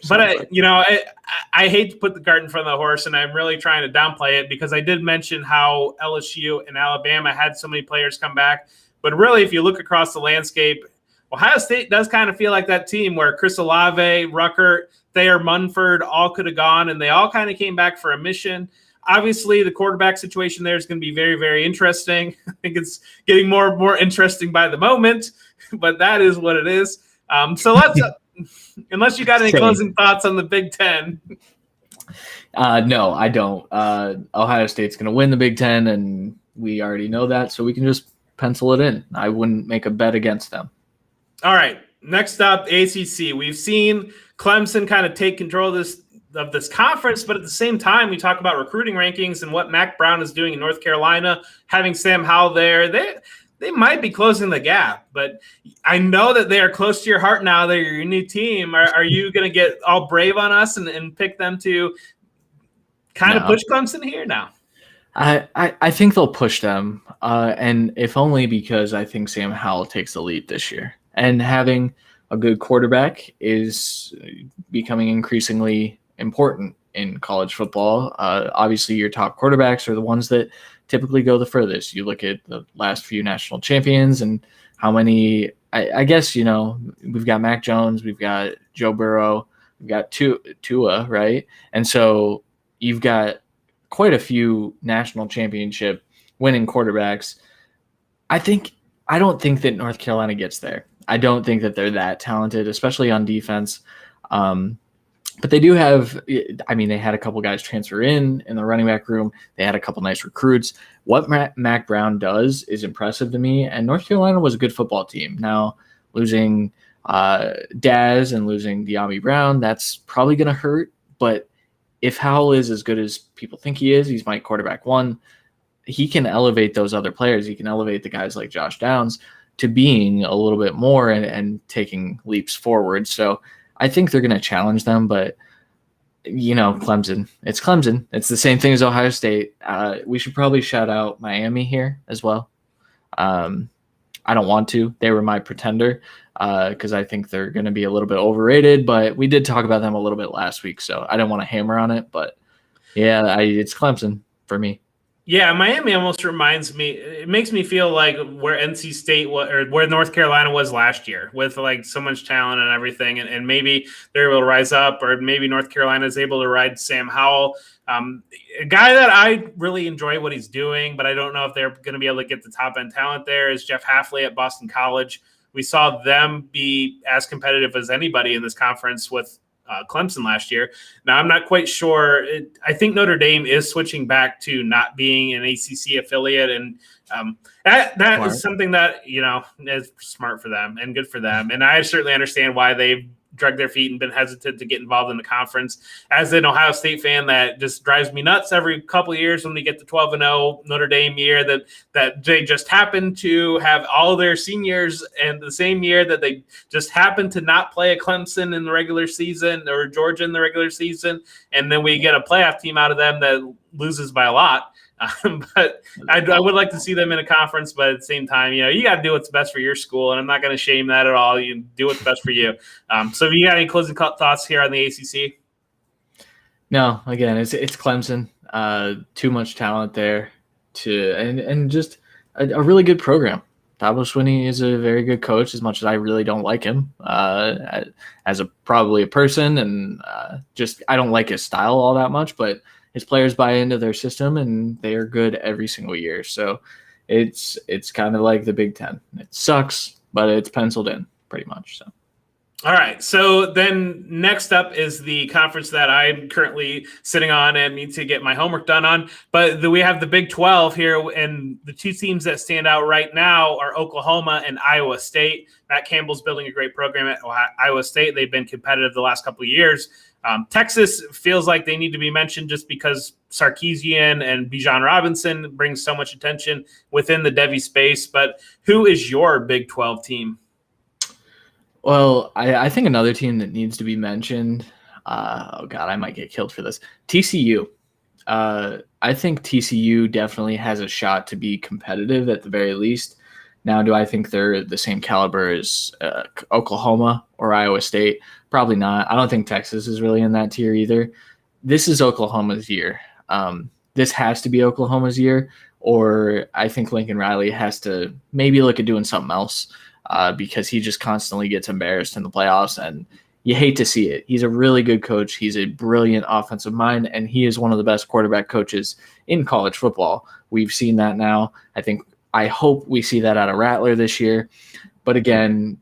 but I hate to put the cart in front of the horse, and I'm really trying to downplay it, because I did mention how LSU and Alabama had so many players come back. But really, if you look across the landscape, Ohio State does kind of feel like that team where Chris Olave, Rucker, Thayer Munford all could have gone, and they all kind of came back for a mission. Obviously, the quarterback situation there is going to be very, very interesting. I think it's getting more and more interesting by the moment, but that is what it is. So let's, unless you got any closing thoughts on the Big Ten. No, I don't. Ohio State's going to win the Big Ten, and we already know that, so we can just pencil it in. I wouldn't make a bet against them. All right. Next up, ACC. We've seen Clemson kind of take control of this conference, but at the same time, we talk about recruiting rankings and what Mac Brown is doing in North Carolina, having Sam Howell there. They might be closing the gap, but I know that they are close to your heart now. They're your new team. Are you going to get all brave on us and pick them to kind of push Clemson here now? I think they'll push them, and if only because I think Sam Howell takes the lead this year. And having a good quarterback is becoming increasingly important in college football. Obviously, your top quarterbacks are the ones that typically go the furthest. You look at the last few national champions and how many, I guess, we've got Mac Jones, we've got Joe Burrow, we've got Tua, right? And so you've got quite a few national championship winning quarterbacks. I don't think that North Carolina gets there. I don't think that they're that talented, especially on defense. But they do have, they had a couple guys transfer in the running back room. They had a couple nice recruits. What Mac Brown does is impressive to me. And North Carolina was a good football team. Now, losing Daz and losing De'Ami Brown, that's probably going to hurt. But if Howell is as good as people think he is, he's my quarterback one, he can elevate those other players. He can elevate the guys like Josh Downs to being a little bit more and taking leaps forward. So I think they're going to challenge them, but Clemson, it's Clemson. It's the same thing as Ohio State. We should probably shout out Miami here as well. I don't want to. They were my pretender because I think they're going to be a little bit overrated, but we did talk about them a little bit last week, so I don't want to hammer on it. But yeah, it's Clemson for me. Yeah, Miami almost reminds me. It makes me feel like where NC State was, or where North Carolina was last year, with like so much talent and everything, and maybe they're able to rise up, or maybe North Carolina is able to ride Sam Howell, a guy that I really enjoy what he's doing, but I don't know if they're going to be able to get the top end talent there. Is Jeff Hafley at Boston College? We saw them be as competitive as anybody in this conference with Clemson last year. Now, I'm not quite sure. I think Notre Dame is switching back to not being an ACC affiliate, and that is something that, is smart for them and good for them. And I certainly understand why they've dragged their feet and been hesitant to get involved in the conference. As an Ohio State fan, that just drives me nuts every couple of years when we get the 12-0 Notre Dame year that they just happen to have all their seniors, and the same year that they just happen to not play a Clemson in the regular season or Georgia in the regular season, and then we get a playoff team out of them that loses by a lot. But I would like to see them in a conference, but at the same time, you got to do what's best for your school, and I'm not going to shame that at all. You do what's best for you. So, you got any closing thoughts here on the ACC? No, again, it's Clemson. Too much talent there, and just a really good program. Dabo Swinney is a very good coach, as much as I really don't like him as probably a person, and just I don't like his style all that much, but his players buy into their system, and they are good every single year. So it's kind of like the Big Ten. It sucks, but it's penciled in pretty much. So. All right. So then next up is the conference that I'm currently sitting on and need to get my homework done on. But we have the Big 12 here, and the two teams that stand out right now are Oklahoma and Iowa State. Matt Campbell's building a great program at Iowa State. They've been competitive the last couple of years. Texas feels like they need to be mentioned just because Sarkisian and Bijan Robinson brings so much attention within the Devy space. But who is your Big 12 team? Well, I think another team that needs to be mentioned, oh God, I might get killed for this, TCU. I think TCU definitely has a shot to be competitive at the very least. Now, do I think they're the same caliber as Oklahoma or Iowa State? Probably not. I don't think Texas is really in that tier either. This is Oklahoma's year. This has to be Oklahoma's year, or I think Lincoln Riley has to maybe look at doing something else because he just constantly gets embarrassed in the playoffs, and you hate to see it. He's a really good coach. He's a brilliant offensive mind, and he is one of the best quarterback coaches in college football. We've seen that now. I hope we see that out of Rattler this year. But again,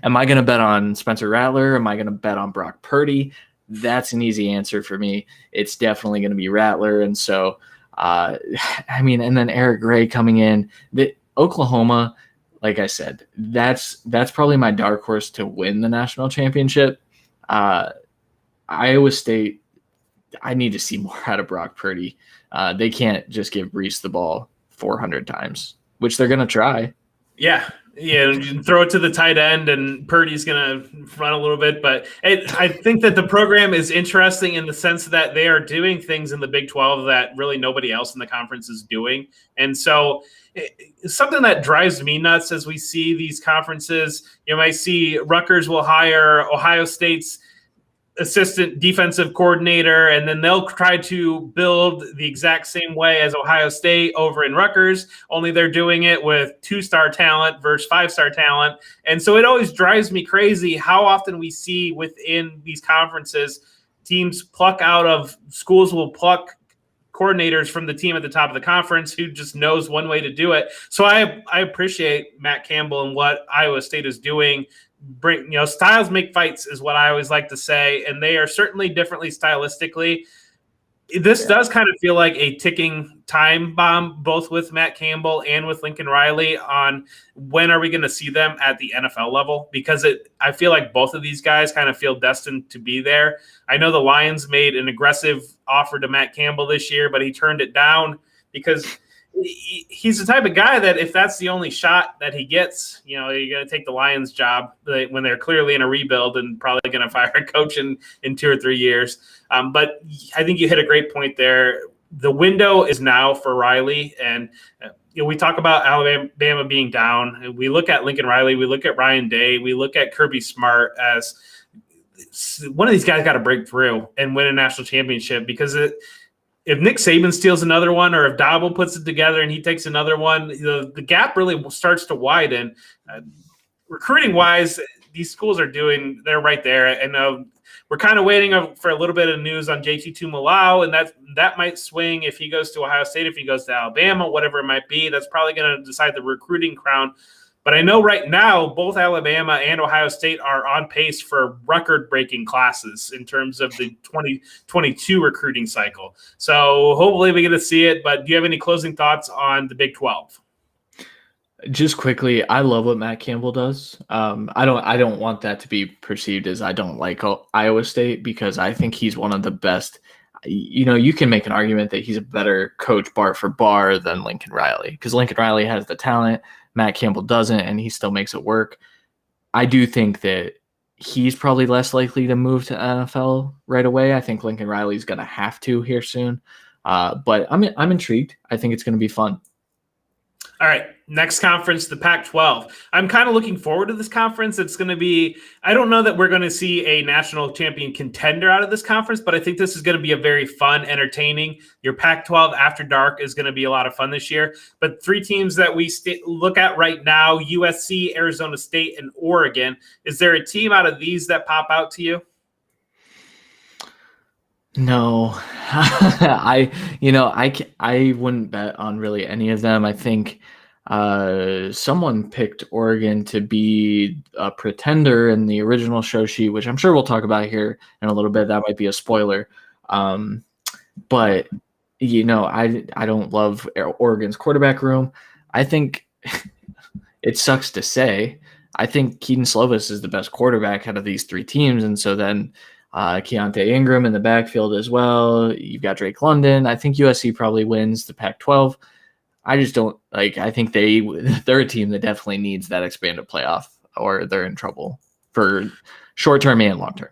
am I going to bet on Spencer Rattler? Am I going to bet on Brock Purdy? That's an easy answer for me. It's definitely going to be Rattler. And so, and then Eric Gray coming in. Oklahoma, like I said, that's probably my dark horse to win the national championship. Iowa State, I need to see more out of Brock Purdy. They can't just give Reese the ball 400 times, which they're going to try. Yeah, throw it to the tight end, and Purdy's going to run a little bit. But I think that the program is interesting in the sense that they are doing things in the Big 12 that really nobody else in the conference is doing. And so it's something that drives me nuts as we see these conferences. You might see Rutgers will hire Ohio State's assistant defensive coordinator, and then they'll try to build the exact same way as Ohio State over in Rutgers, only they're doing it with 2-star talent versus 5-star talent. And so it always drives me crazy how often we see within these conferences teams schools will pluck coordinators from the team at the top of the conference who just knows one way to do it. So I appreciate Matt Campbell and what Iowa State is doing. Styles make fights is what I always like to say, and they are certainly differently stylistically. This does kind of feel like a ticking time bomb, both with Matt Campbell and with Lincoln Riley, on when are we going to see them at the NFL level? Because I feel like both of these guys kind of feel destined to be there. I know the Lions made an aggressive offer to Matt Campbell this year, but he turned it down because he's the type of guy that if that's the only shot that he gets, you're going to take the Lions job when they're clearly in a rebuild and probably going to fire a coach in 2 or 3 years. But I think you hit a great point there. The window is now for Riley, and we talk about Alabama being down. We look at Lincoln Riley. We look at Ryan Day. We look at Kirby Smart as one of these guys got to break through and win a national championship, because if Nick Saban steals another one, or if Dabo puts it together and he takes another one, the gap really starts to widen. Recruiting wise, these schools they're right there. And we're kind of waiting for a little bit of news on JT Tumalau, and that might swing if he goes to Ohio State, if he goes to Alabama, whatever it might be. That's probably going to decide the recruiting crown. But I know right now both Alabama and Ohio State are on pace for record-breaking classes in terms of the 2022 recruiting cycle. So hopefully we get to see it. But do you have any closing thoughts on the Big 12? Just quickly, I love what Matt Campbell does. I don't want that to be perceived as I don't like Iowa State, because I think he's one of the best. You can make an argument that he's a better coach bar for bar than Lincoln Riley, because Lincoln Riley has the talent, Matt Campbell doesn't, and he still makes it work. I do think that he's probably less likely to move to NFL right away. I think Lincoln Riley's going to have to here soon. But I'm intrigued. I think it's going to be fun. All right, next conference, the Pac-12. I'm kind of looking forward to this conference. It's going to be – I don't know that we're going to see a national champion contender out of this conference, but I think this is going to be a very fun, entertaining. Your Pac-12 After Dark is going to be a lot of fun this year. But three teams that we look at right now, USC, Arizona State, and Oregon. Is there a team out of these that pop out to you? No, I wouldn't bet on really any of them. I think someone picked Oregon to be a pretender in the original show sheet, which I'm sure we'll talk about here in a little bit. That might be a spoiler. But I don't love Oregon's quarterback room. I think it sucks to say, I think Keaton Slovis is the best quarterback out of these three teams. And so then Keontae Ingram in the backfield as well. You've got Drake London. I think USC probably wins the Pac-12. I just don't I think they're a team that definitely needs that expanded playoff, or they're in trouble for short-term and long-term.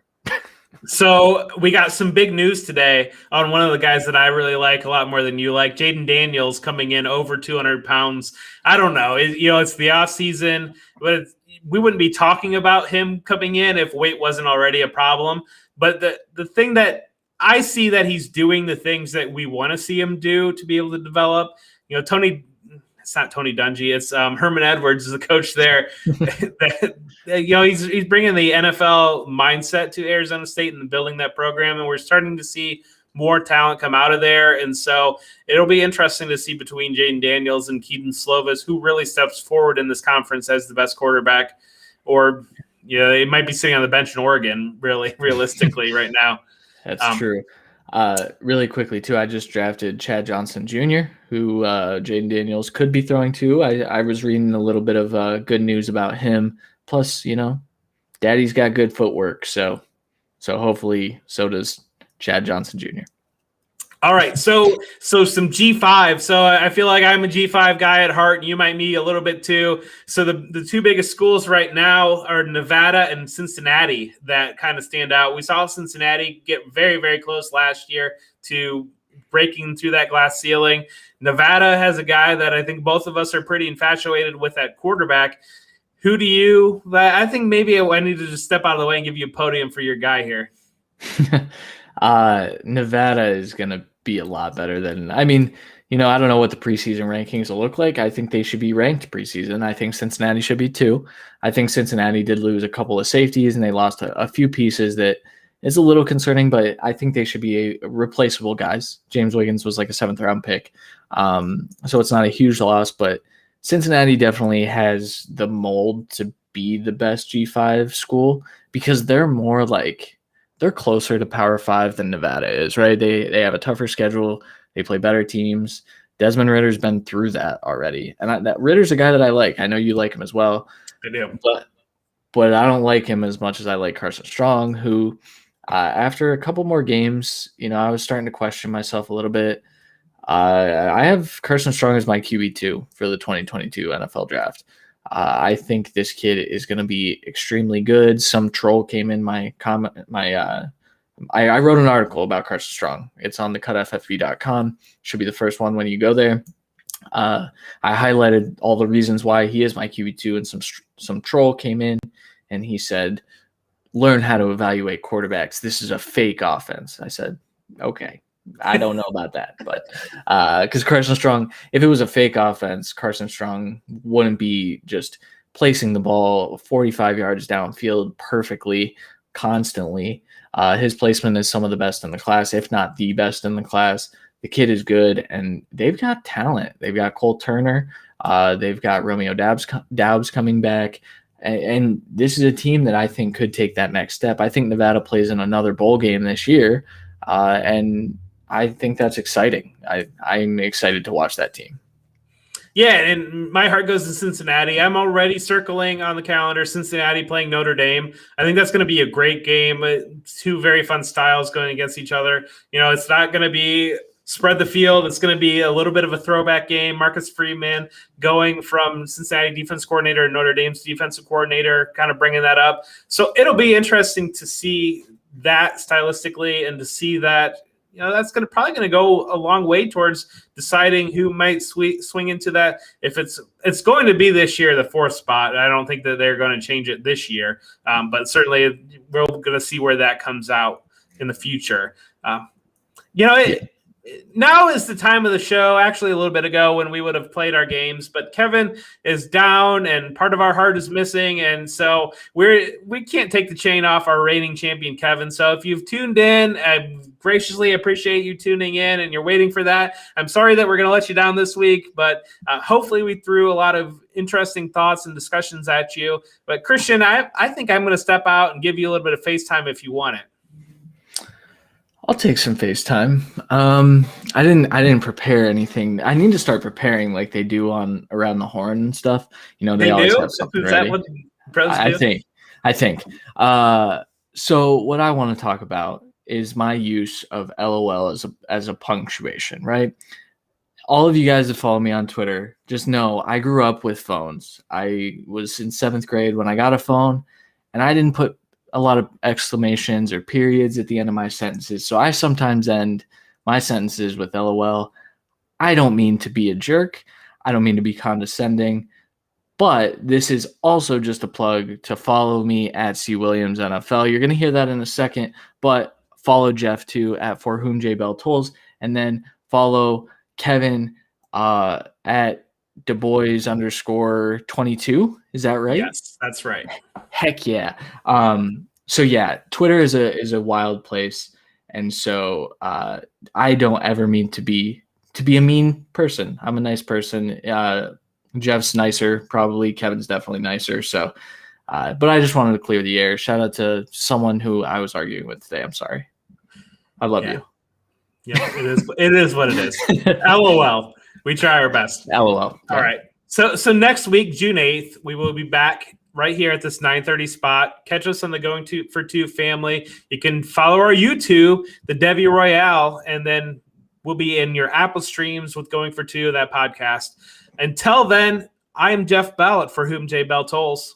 So we got some big news today on one of the guys that I really like a lot more than you like, Jaden Daniels, coming in over 200 pounds. I don't know. It's the off season, but we wouldn't be talking about him coming in if weight wasn't already a problem. But the thing that I see that he's doing the things that we want to see him do to be able to develop, it's not Tony Dungy, it's Herman Edwards is the coach there. He's bringing the NFL mindset to Arizona State and building that program, and we're starting to see more talent come out of there. And so it'll be interesting to see between Jaden Daniels and Keaton Slovis who really steps forward in this conference as the best quarterback, or it might be sitting on the bench in Oregon, really, realistically, right now. That's true. Really quickly, too, I just drafted Chad Johnson Jr., who Jaden Daniels could be throwing to. I was reading a little bit of good news about him. Plus, Daddy's got good footwork, so hopefully so does Chad Johnson Jr. All right, so some G5. So I feel like I'm a G5 guy at heart, and you might be a little bit too. So the two biggest schools right now are Nevada and Cincinnati that kind of stand out. We saw Cincinnati get very, very close last year to breaking through that glass ceiling. Nevada has a guy that I think both of us are pretty infatuated with at quarterback. Who do you – I think maybe I need to just step out of the way and give you a podium for your guy here. Nevada is going to be a lot better than – I don't know what the preseason rankings will look like. I think they should be ranked preseason. I think Cincinnati should be too. I think Cincinnati did lose a couple of safeties, and they lost a few pieces that is a little concerning, but I think they should be replaceable guys. James Wiggins was like a 7th-round pick, so it's not a huge loss, but Cincinnati definitely has the mold to be the best G5 school because they're more like – they're closer to Power 5 than Nevada is, right? They have a tougher schedule. They play better teams. Desmond Ritter's been through that already. And that Ritter's a guy that I like. I know you like him as well. I do. But I don't like him as much as I like Carson Strong, who after a couple more games, I was starting to question myself a little bit. I have Carson Strong as my QB2 for the 2022 NFL draft. I think this kid is going to be extremely good. Some troll came in my comment. I wrote an article about Carson Strong. It's on thecutffb.com. Should be the first one when you go there. I highlighted all the reasons why he is my QB2, and some troll came in and he said, learn how to evaluate quarterbacks. This is a fake offense. I said, okay, I don't know about that, but because Carson Strong, if it was a fake offense, Carson Strong wouldn't be just placing the ball 45 yards downfield perfectly, constantly. His placement is some of the best in the class, if not the best in the class. The kid is good, and they've got talent. They've got Cole Turner. They've got Romeo Doubs coming back. And this is a team that I think could take that next step. I think Nevada plays in another bowl game this year, and I think that's exciting. I'm excited to watch that team. Yeah, and my heart goes to Cincinnati. I'm already circling on the calendar Cincinnati playing Notre Dame. I think that's going to be a great game. Two very fun styles going against each other. It's not going to be spread the field. It's going to be a little bit of a throwback game. Marcus Freeman going from Cincinnati defense coordinator to Notre Dame's defensive coordinator, kind of bringing that up. So it'll be interesting to see that stylistically and to see that that's probably going to go a long way towards deciding who might swing into that. If it's going to be this year, the fourth spot. I don't think that they're going to change it this year, but certainly we're going to see where that comes out in the future. Now is the time of the show, actually a little bit ago when we would have played our games, but Kevin is down and part of our heart is missing. And so we can't take the chain off our reigning champion, Kevin. So if you've tuned in, I graciously appreciate you tuning in and you're waiting for that. I'm sorry that we're going to let you down this week, but hopefully we threw a lot of interesting thoughts and discussions at you. But Christian, I think I'm going to step out and give you a little bit of FaceTime if you want it. I'll take some FaceTime. I didn't prepare anything. I need to start preparing like they do on Around the Horn and stuff. They always have something Is ready. that what pros do? I think. So what I want to talk about is my use of LOL as a punctuation, right? All of you guys that follow me on Twitter just know I grew up with phones. I was in 7th grade when I got a phone, and I didn't put a lot of exclamations or periods at the end of my sentences. So I sometimes end my sentences with LOL. I don't mean to be a jerk. I don't mean to be condescending, but this is also just a plug to follow me at C Williams NFL. You're going to hear that in a second, but follow Jeff too at For Whom J Bell Tolls, and then follow Kevin at DuBois_22. Is that right? Yes, that's right. Heck yeah. So yeah, Twitter is a wild place. And so I don't ever mean to be a mean person. I'm a nice person. Jeff's nicer, probably. Kevin's definitely nicer. So, but I just wanted to clear the air. Shout out to someone who I was arguing with today. I'm sorry. I love you. Yeah, it is. It is what it is. LOL. We try our best. LOL. All right. So next week, June 8th, we will be back right here at this 9:30 spot. Catch us on the Going for Two family. You can follow our YouTube, the Devy Royale, and then we'll be in your Apple streams with Going for Two, that podcast. Until then, I am Jeff Bell at For Whom J Bell Tolls.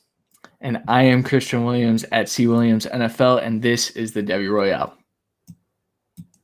And I am Christian Williams at C Williams NFL, and this is the Devy Royale.